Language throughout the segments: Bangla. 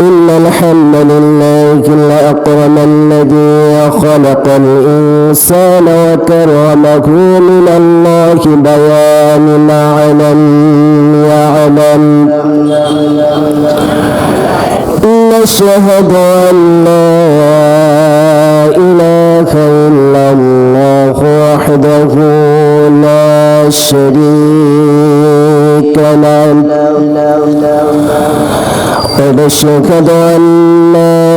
إن الحمد لله الأكرم الذي خلق الإنسان وكرمه من الله بيان علم يعلم نشهد أن لا إله إلا الله وحده لا شريك له ونشهد أن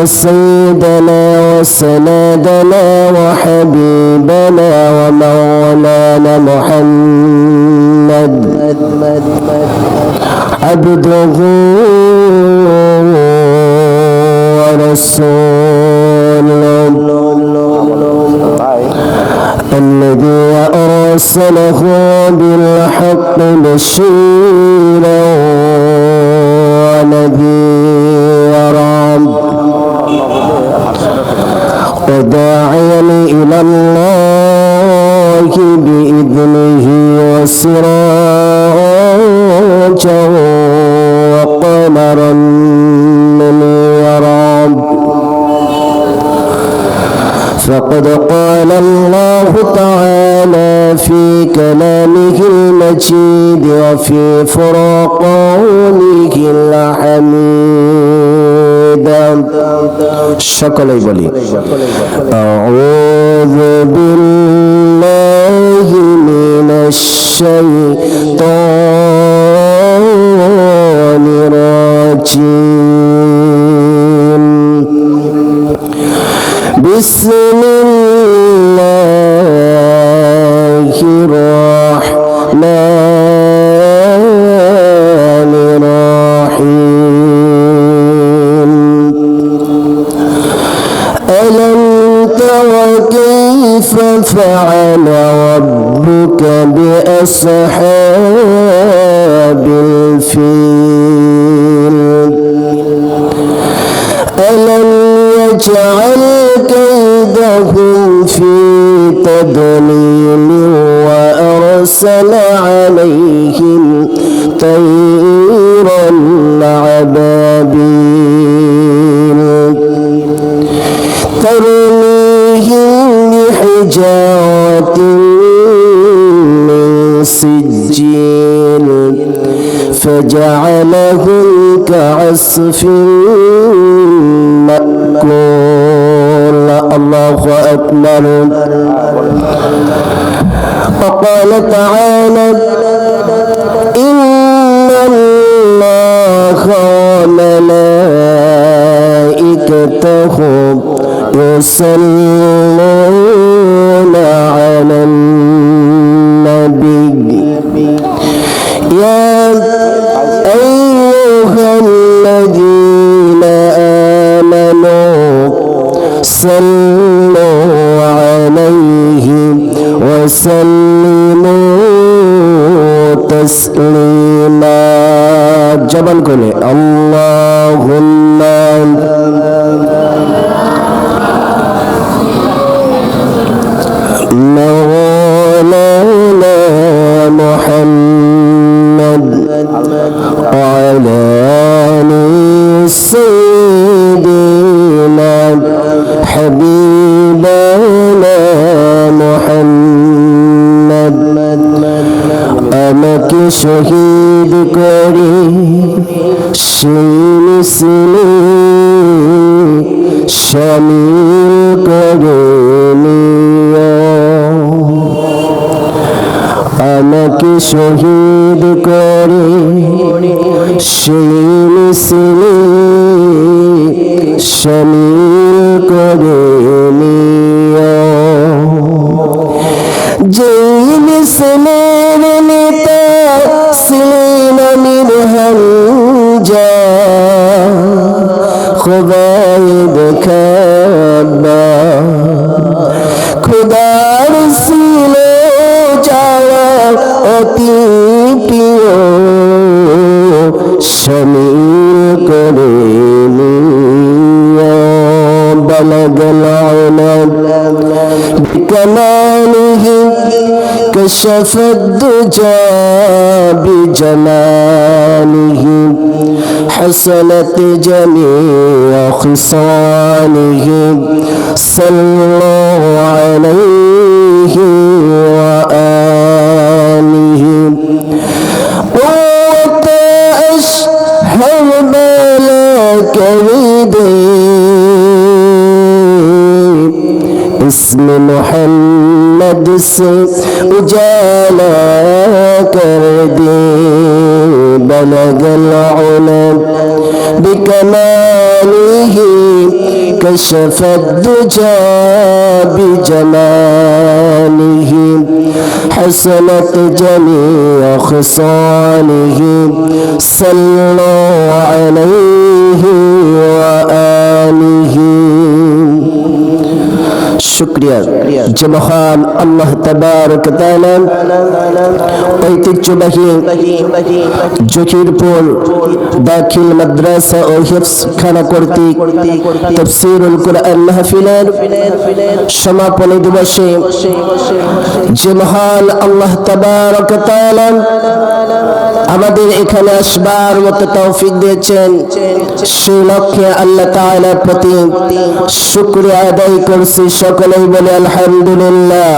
سيدنا وسندنا وحبيبنا ومولانا محمد عبده ورسوله الذي أرسله بالحق بشيرا ونذيرا وداعيا إلى الله بإذنه وسراجا وقمرا منيرا فقد قال الله تعالى في كلامه المجيد وفي فرقانه الحميد شكرا بلي أعوذ بالله من الشيطان الرجيم بسم الله الرحمن الرحيم ألم تر كيف فعل ربك بأصحاب الفيل ألم يجعل كيدهم في تضليل وأرسل عليهم طيرا أبابيل ترميهم بحجارة من سجيل فجعلهم كعصف مأكول الله أكبر وقال تعالى إن الله وملائكته يصلون على النبي يا أيها الذين آمنوا صلوا عليه وسلموا تسليما جبل كله اللهم مولانا محمد وعلى آل سيدنا حبيبنا محمد أمك شهيد كريم شمسني شميل كريميا أمك شهيد كريم شمسني شميل كريميا جيل سنين سنين من هنجا خبايب كبا خدار سيلو جاوا অতি প্রিয় شميل كريميا بلغ العلا بكماله كي كشف الدجى بجماله حسنت جميع خصاله صلى الله عليه وآله وأشهد ملاك اسم محمد سے اجالا کر دے بلغ العلا بکمالہ کشف الدجى بجمالہ حسنت جميع خصاله صلى الله عليه وآله শুকরিয়া যে মহান আল্লাহ তাবারক তাআলা ঐতিহ্যবাহী জকিরপুর দাখিল মাদ্রাসা ও হিফজ খানা কর্তৃক তাফসীরুল কুরআন মাহফিলের সমাপনী দিবসে যে মহান আল্লাহ তাবারক তাআলা আমাদের এখানে আসবার মতো তৌফিক দিয়েছেন সেই লক্ষ্যে আল্লাহ তাআলার প্রতি শুকরিয়া আদায় করছি সকলেই বলে আলহামদুলিল্লাহ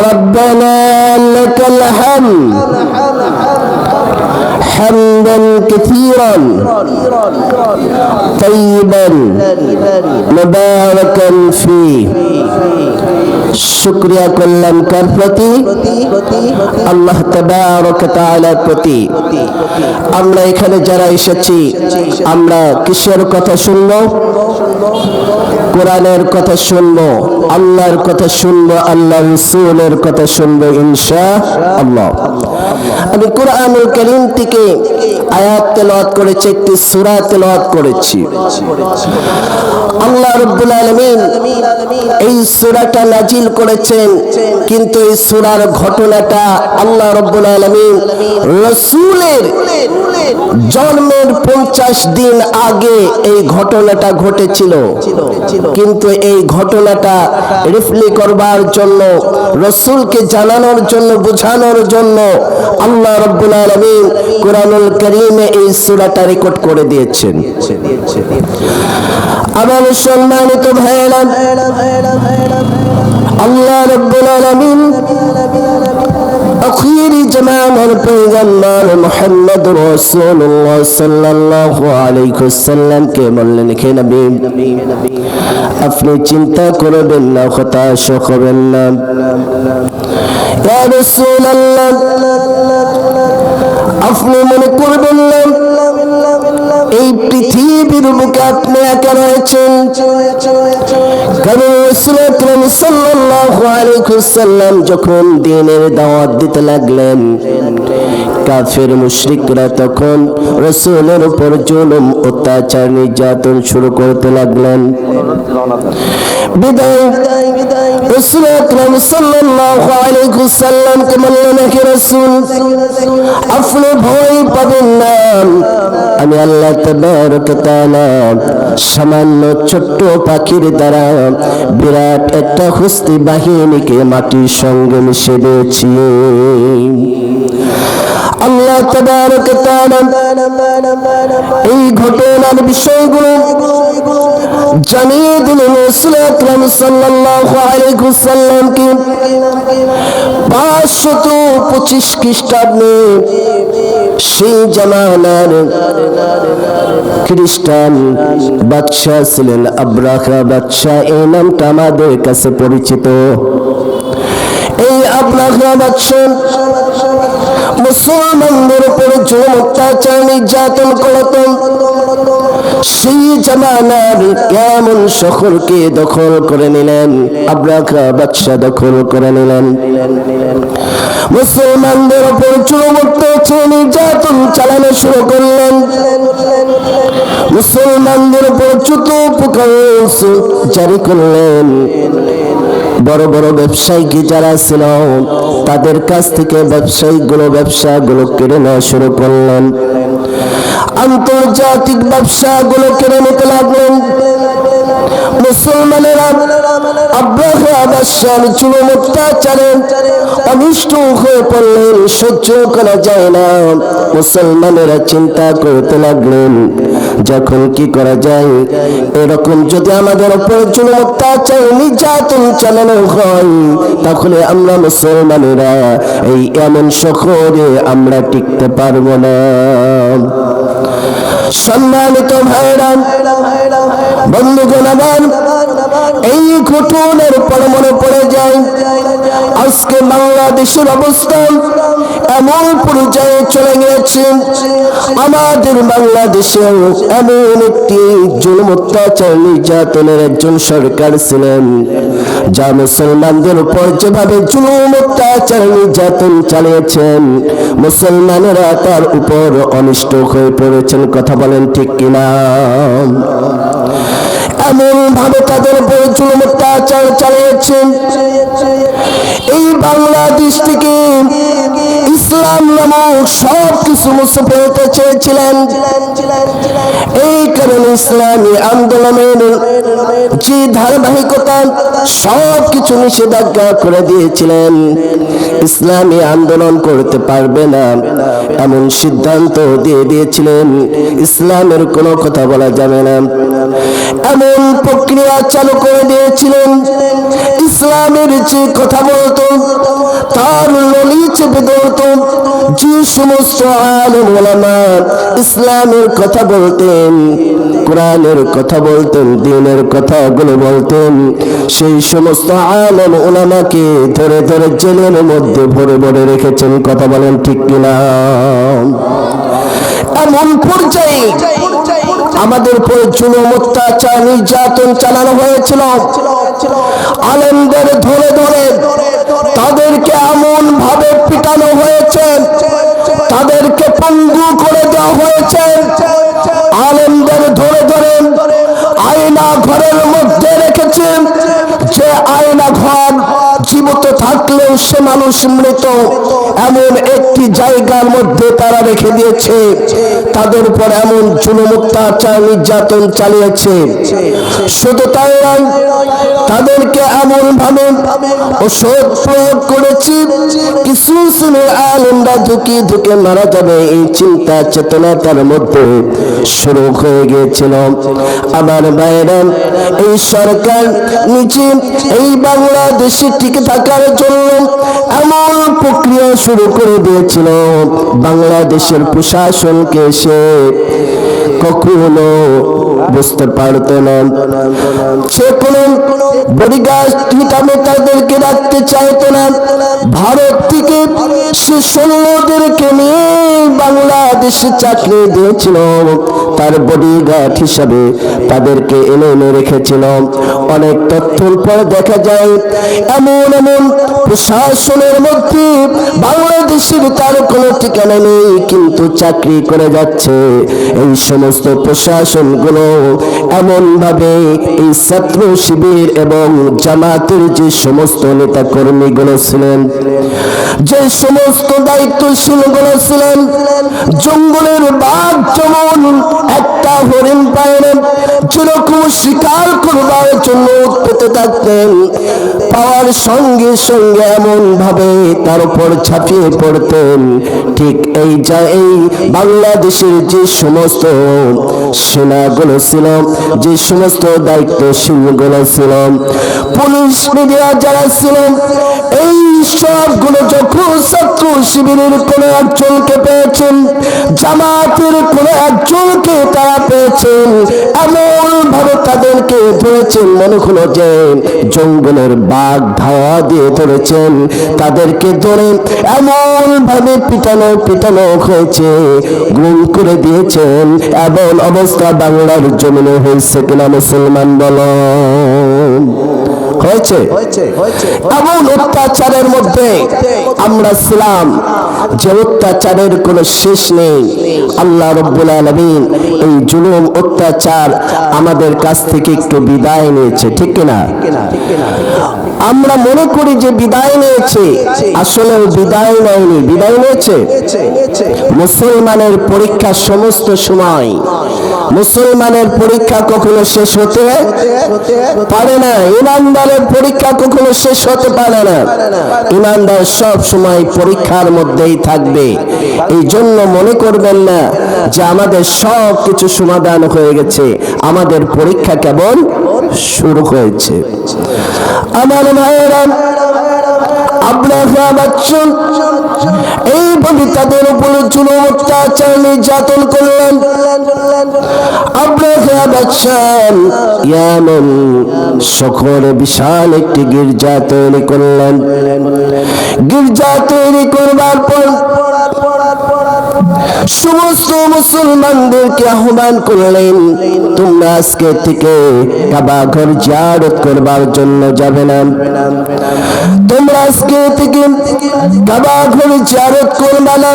রব্বানা লাকাল হামদ حمدا كثيرا طيبا مباركا فيه শুকরিয়া করলাম কার প্রতি আল্লাহ তাবারক তাআলার প্রতি আমরা এখানে যারা এসেছি আমরা কিসের কথা শুনবো কোরআনের কথা শুনবো আল্লাহর কথা শুনবো আল্লাহর রাসূলের কথা শুনবো ইনশাআল্লাহ আমি কোরআনুল কারীম থেকে আয়াত তেলাওয়াত করেছি একটি সূরা তেলাওয়াত করেছি আল্লাহ রাব্বুল আলামিন এই সূরাটা নাজিল করেছেন কিন্তু এই সূরার ঘটনাটা আল্লাহ রাব্বুল আলামিন রাসূলের জন্মের 50 দিন আগে এই ঘটনাটা ঘটেছিল কিন্তু এই ঘটনাটা রিফ্লি করবার জন্য রাসূলকে জানানোর জন্য বোঝানোর জন্য আল্লাহ রাব্বুল আলামিন কোরআনুল কারীমে এই সূরাটা রেকর্ড করে দিয়েছেন আমার সম্মানিত ভাইরা আল্লাহ রাব্বুল আলামিন আখিরি জামানার পয়গম্বর মুহাম্মদ রাসূলুল্লাহ সাল্লাল্লাহু আলাইহি ওয়াসাল্লাম কে বললেন হে নবী আপনি চিন্তা করবেন না হতাশ হবেন না ইয়া রাসূলুল্লাহ আপনি মনে করবেন না এই পৃথিবীর বুকে আপনি একা রয়েছেন কারণ রাসূল আকরাম সাল্লাল্লাহু আলাইহি ওয়াসাল্লাম যখন দ্বীনের দাওয়াত দিতে লাগলেন কাফের মুশরিকরা তখন রাসূলের উপর জুলুম অত্যাচার নির্যাতন শুরু করতে লাগলেন বিদায় রাসূল আকরাম সাল্লাল্লাহু আলাইহি ওয়াসাল্লাম কে বললেন হে রাসূল আপনি ভয় পাবেন না আমি আল্লাহ তাবারক তাআলা সামান্য ছোট্ট পাখির দ্বারা বিরাট একটা হস্তি বাহিনীকে মাটির সঙ্গে মিশিয়ে দিয়েছি আল্লাহ তাবারক তাআলা এই ঘটনার বিষয়গুলো জানিয়ে দিলেন রাসূল আকরাম সাল্লাল্লাহু আলাইহি ওয়াসাল্লামকে 525 খ্রিস্টাব্দে সেই জামানার খ্রিস্টান বাদশা ছিলেন আব্রাহা বাদশা এই নামটা আমাদের কাছে পরিচিত এই আব্রাহা বাদশা মুসলমানদের উপর জুলুম অত্যাচার নির্যাতন করতেন সেই জামানার এমন শহরকে দখল করে নিলেন আব্রাহা বাদশা দখল করে নিলেন মুসলমানদের উপর জুলুম অত্যাচার নির্যাতন চালানো শুরু করলেন মুসলমানদের উপর চতুর্দিকে জারি করলেন বড় বড় ব্যবসায়িক যারা ছিল তাদের কাছ থেকে ব্যবসাগুলো কেড়ে নেওয়া শুরু করলেন আন্তর্জাতিক ব্যবসাগুলো কেড়ে নিতে লাগলেন মুসলমানেরা আব্রাহা বাদশার জুলুম অত্যাচারে অনিষ্ট হয়ে পড়লেন, সহ্য করা যায় না। মুসলমানেরা চিন্তা করতে লাগলেন যখন কি করা যায়, এরকম যদি আমাদের উপর জুলুম অত্যাচার নির্যাতন চালানো হয় তাহলে আমরা মুসলমানেরা এই এমন শহরে আমরা টিকতে পারবো না। সম্মানিত ভাইরা, বন্ধুগণ, আবার এই ঘটনার পর মনে পড়ে যায় আজকে বাংলাদেশের অবস্থা এমন পর্যায়ে চলে গেছে, আমাদের বাংলাদেশেও এমন একটি জুলুম অত্যাচার নির্যাতনের একজন সরকার ছিলেন যা মুসলমানদের উপর যেভাবে জুলুম অত্যাচার নির্যাতন চালিয়েছেন মুসলমানেরা তার উপর অনিষ্ট হয়ে পড়েছেন। কথা বলেন ঠিক কিনা? এমন ভাবে তাদের উপর জুলুম অত্যাচার চালিয়েছেন, এই বাংলাদেশ থেকে ইসলাম নামক সব কিছু মুছে ফেলতে চেয়েছিলেন। এই কারণে ইসলামী আন্দোলনের যে ধারাবাহিকতা সব কিছু নিষেধাজ্ঞা করে দিয়েছিলেন। ইসলামী আন্দোলন করতে পারবে না এমন সিদ্ধান্ত দিয়ে দিয়েছিলেন। ইসলামের কোনো কথা বলা যাবে না এমন প্রক্রিয়া চালু করে দিয়েছিলেন। ইসলামের যে কথা বলতো তার নলি চেপে ধরত। যে সমস্ত আলেম ওলামা ইসলামের কথা বলতেন, কোরআনের কথা বলতেন, দ্বীনের কথাগুলো বলতেন, সেই সমস্ত আলেম ওলামাকে ধরে ধরে জেলের মধ্যে ভরে ভরে রেখেছেন। কথা বলেন ঠিক কিনা? এমন পর্যায়ে আমাদের উপর জুলুম অত্যাচার নির্যাতন চালানো হয়েছিল। আলেমদের ধরে ধরে তাদেরকে এমন ভাবে পিটানো হয়েছে, তাদেরকে পঙ্গু করে দেওয়া হয়েছে। আলেমদের ধরে ধরে আয়না ঘরের মধ্যে রেখেছে, যে আয়না ঘর জীবিত থাকলেও সে মানুষ মৃত, এমন একটি জায়গার মধ্যে তারা রেখে দিয়েছে। তাদের উপর এমন জুলুম অত্যাচার নির্যাতন চালিয়েছে। শুধু তাই নয়, তাদেরকে এমন ভাবে ওষুধ প্রয়োগ করেছে, কিছু শ্রেণীর আলেমরা ঢুকে ঢুকে মারা যাবে এই চিন্তা চেতনা তার মধ্যে শুরু হয়ে গিয়েছিল। আমার ভাইরা, এই সরকার নিচে এই বাংলাদেশে টিকে থাকার জন্য এমন প্রক্রিয়া শুরু করে দিয়েছিল, বাংলাদেশের প্রশাসনকে সে কখনো বুঝতে পারত না। সে কোনো বডিগার্ড হিসাবে তাদেরকে রাখতে চাইতো না। ভারত থেকে সে সৈন্যদেরকে নিয়ে বাংলাদেশে চাকরি দিয়েছিল, তার বডিগার্ড হিসাবে তাদেরকে এনে এনে রেখেছিল। অনেক তথ্যের পর দেখা যায় এমন এমন প্রশাসনের মধ্যে বাংলাদেশের তার কোনো ঠিকানা নেই, কিন্তু চাকরি করে যাচ্ছে। এই সমস্ত প্রশাসনগুলো এমন ভাবে এই ছাত্র শিবির এবং জামাতের যে সমস্ত নেতা কর্মীগুলো ছিলেন, যে সমস্ত দায়িত্বশীলগুলো ছিলেন, জঙ্গলের বাঘ যেমন একটা হরিণ পায় না, যেরকম শিকার করবার জন্য পেতে থাকতেন, পাওয়ার সঙ্গে সঙ্গে এমন ভাবে তার উপর ঝাঁপিয়ে পড়তেন। ঠিক এই বাংলাদেশের যে সমস্ত সেনাগুলো ছিল, যে সমস্ত দায়িত্বশীলগুলো ছিল, পুলিশ মিডিয়া যারা ছিল, এই সবগুলো যখন ছাত্র শিবিরের কোনো একজনকে পেয়েছেন, জামাতের কোনো একজনকে তারা পেয়েছেন, এমন ভাবে তাদেরকে ধরেছেন মনে হলো যে জঙ্গলের বাঘ ধাওয়া দিয়ে ধরেছেন। তাদেরকে ধরে এমন ভাবে পিটানো হয়েছে, গুম করে দিয়েছেন। এমন অবস্থা বাংলার জমিনে হয়েছে কিনা মুসলমান বলো? হয়েছে। এমন অত্যাচারের মধ্যে আমরা ছিলাম যে অত্যাচারের কোনো শেষ নেই। আল্লাহ রাব্বুল আলামিন এই জুলুম অত্যাচার আমাদের কাছ থেকে একটু বিদায় নিয়েছে, ঠিক কিনা? আমরা মনে করি যে বিদায় নিয়েছে, আসলে বিদায় নেয়নি। বিদায় নিয়েছে মুসলমানের পরীক্ষা সমস্ত সময় মুসলমানের পরীক্ষা কখনো শেষ হতে পারে না, ইমানদারের পরীক্ষা কখনো শেষ হতে পারে না। ইমানদার সব সময় পরীক্ষার মধ্যেই থাকবে। এই জন্য মনে করবেন না যে আমাদের সব কিছু সমাধান হয়ে গেছে, আমাদের পরীক্ষা কেবল শুরু হয়েছে। আমার ভাইয়েরা, আপনারা বাচ্চন এইভাবে তাদের উপরে জুলুম অত্যাচার নির্যাতন করলেন। আপনারা বাচ্চান ইয়ামন শহরে বিশাল একটি গির্জা তৈরি করলেন। গির্জা তৈরি করবার পর সমস্ত মুসলমানদেরকে আহ্বান করলেন, তোমরা আজকে থেকে কাবা ঘর জিয়ারত করবার জন্য যাবে না, তোমরা আজকে থেকে কাবা ঘর জিয়ারত করবে না,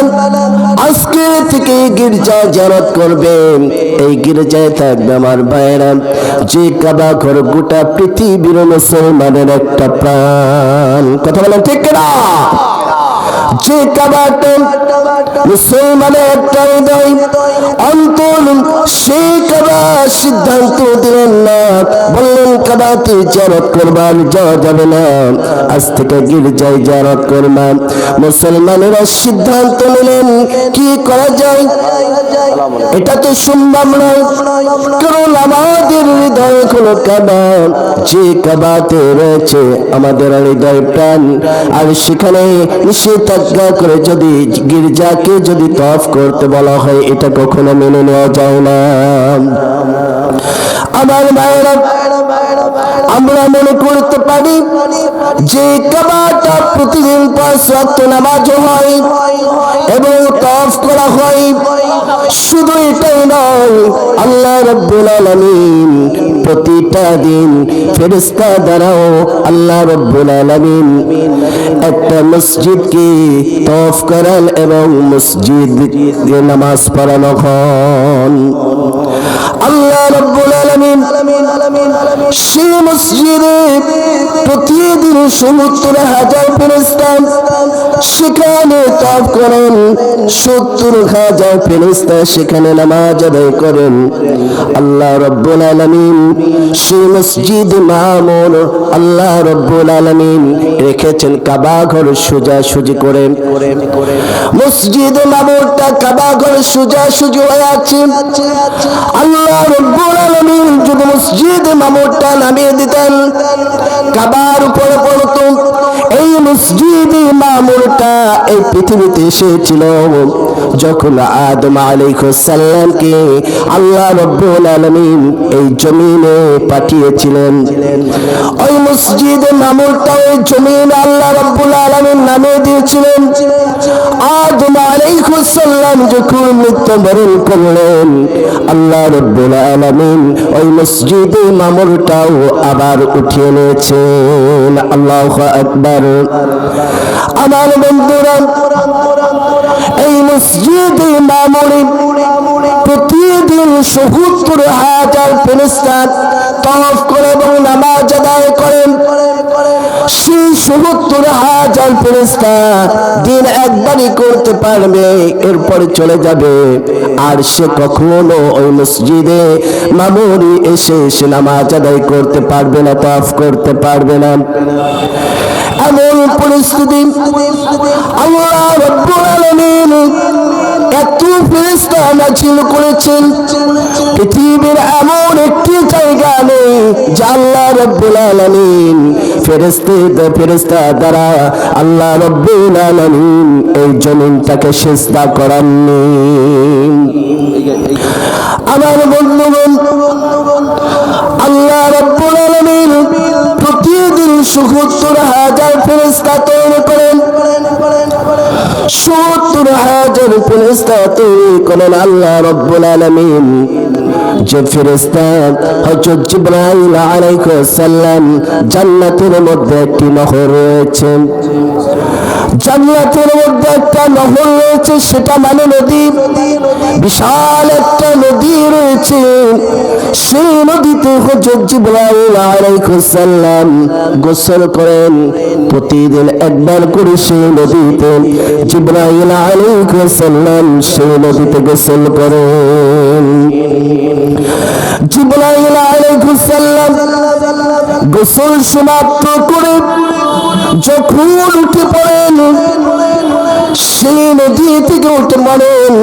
আজকে থেকে গির্জা জিয়ারত করবে। এই গির্জায় থাকবে আমার ভাইয়েরা যে কাবা ঘর গোটা পৃথিবীর মুসলমানের একটা প্রাণ। কথা বলেন ঠিক না? যে কাবাটা মুসলমানের একটা হৃদয় অন্তর, সেই কাবা সিদ্ধান্ত দিলেন না, বললেন কাবাতে জিয়ারত করবার যাওয়া যাবে না, আজ থেকে গির্জায় জিয়ারত করবা। মুসলমানেরা সিদ্ধান্ত নিলেন কি করা যায়, এটা তো সম্ভব নয়, কারণ আমাদের হৃদয় কোনো কাবা, যে কাবাতে রয়েছে আমাদের হৃদয় প্রাণ, আর সেখানে নিষেধাজ্ঞা করে যদি গির্জাকে যদি তওয়াফ করতে বলা হয়, এটা কখনো মেনে নেওয়া যায় না। আমার ভাইয়েরা, আমরা মনে করতে পারি যে কাবাটা প্রতিদিন 5 ওয়াক্ত নামাজ হয় এবং তওয়াফ করা হয়। শুধু এটাই নয়, আল্লাহ রাব্বুল আলামিন প্রতিটা দিন ফেরেশতা দ্বারাও আল্লাহ রাব্বুল আলামিন একটা মসজিদকে তওয়াফ করান এবং মসজিদে নামাজ পড়ানো হন। আল্লাহ রাব্বুল আলামিন সেই মসজিদে প্রতিদিন 70,000 ফেরেশতা সেখানে তওয়াফ করেন, 70,000 ফেরেশতা সেখানে নামাজ আদায় করেন। আল্লাহ রাব্বুল আলামিন সেই মসজিদ মামুর আল্লাহ রাব্বুল আলামিন রেখেছেন কাবা ঘর সোজাসুজি করে। মসজিদ মামুরটা কাবা ঘর সোজাসুজি হয়ে আছে। আল্লাহ রাব্বুল আলামিন যদি মসজিদ মামুরটা নামিয়ে দিতেন, কাবার উপরে পড়তো। এই মসজিদ মামুরটা এই পৃথিবীতে এসেছিল যখন আদম আলাইহিস সালামকে আল্লাহ রাব্বুল আলামিন এই জমিনে পাঠিয়েছিলেন। ওই মসজিদ মামুরটা ওই জমিনে আল্লাহ রাব্বুল আলামিন নামিয়ে দিয়েছিলেন। আদম আলাইহিস সালাম যখন মৃত্যুবরণ করলেন, আল্লাহ রাব্বুল আলামিন ওই মসজিদ মামুরটাও আবার উঠিয়ে নিয়েছেন। আল্লাহু আকবার। আমার বন্ধুরা, এই মসজিদ মামুরে প্রতিদিন 70,000 ফেরেশতা তওয়াফ করে এবং নামাজ আদায় করেন। সেই 70,000 ফেরেশতা দিন একবারই করতে পারবে, এরপরে চলে যাবে, আর সে কখনো ওই মসজিদে মামুরে এসে নামাজ আদায় করতে পারবে না, তওয়াফ করতে পারবে না। এমন পরিস্থিতি আল্লাহ রাব্বুল আলামিন এত ফেরেশতা নাজিল করেছেন, পৃথিবীর এমন একটি জায়গা নেই যা আল্লাহ রাব্বুল আলামিন ফেরেশতা দ্বারা আল্লাহ রাব্বুল আলামিন এই জমিনটাকে সিজদা করাননি। আমার বন্ধুগণ, আল্লাহ রাব্বুল আলামিন প্রতিদিন 70,000 ফেরেশতা তৈরি করেন। 70,000 ফেরেশতা তৈরি করেন আল্লাহ রাব্বুল আলামিন। যে ফেরেশতা হযরত জিবরাইল আলাইহিস সালাম, জান্নাতের মধ্যে একটি নহর রয়েছে, জান্নাতের মধ্যে একটা নহর রয়েছে, সেটা মানে নদী, বিশাল একটা নদী রয়েছে। সেই নদীতে হযরত জিবরাইল আলাইহিস সালাম গোসল করেন। প্রতিদিন একবার করে সেই নদীতে জিবরাইল আলাইহিস সালাম সেই নদীতে গোসল করেন। জিবরাইল আলাইহিস সালাম গোসল সমাপ্ত করে যখন উঠে পড়েন, সেই নদী থেকে উঠে পড়েন,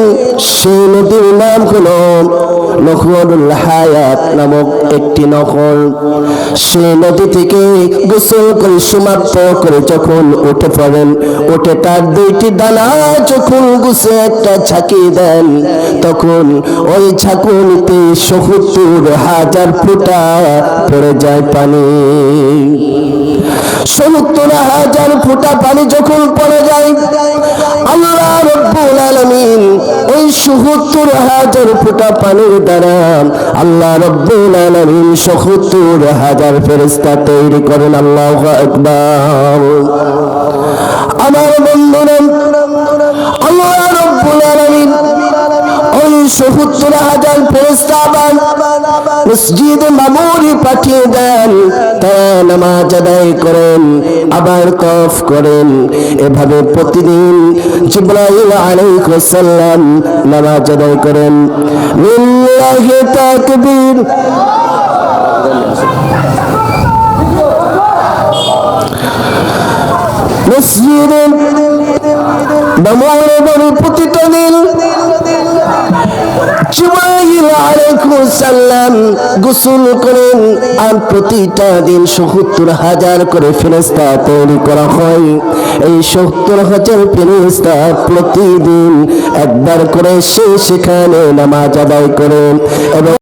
সেই নদীর নাম হলো নহরুল হায়াত নামক একটি নহর। সেই নদী থেকে গোসল করে সমাপ্ত করে যখন উঠে পড়েন, উঠে তার দুইটি ডানা যখন গুছে একটা ঝাঁকি দেন, তখন ওই ঝাঁকুনিতে ৭০,০০০ ফোঁটা পড়ে যায় পানি। ৭০,০০০ ফোঁটা পানি যখন পড়ে যায়, আল্লাহ রাব্বুল আলামিন ওই ৭০,০০০ ফোঁটা পানির দ্বারা আল্লাহ রাব্বুল আলামিন ৭০,০০০ ফেরেশতা তৈরি করেন। আল্লাহু আকবার। আমার বন্ধুরা, আল্লাহ রাব্বুল আলামিন ওই ৭০,০০০ ফেরেশতা আবার মসজিদে মামুরে পাঠিয়ে দেন। তারা নামাজ আদায় করেন, আবার তওয়াফ করেন। এভাবে প্রতিদিন জিবরাইল আলাইহিস সালাম নামাজ আদায় করেন। লিল্লাহি তাকবীর। মসজিদে মামুরে প্রতিটা দিন জিবরাইল আলাইহিস সালাম গোসল করেন, আর প্রতিটা দিন ৭০,০০০ করে ফেরেশতা তৈরি করা হয়। এই ৭০,০০০ ফেরেশতা প্রতিদিন একবার করে সেখানে নামাজ আদায় করেন এবং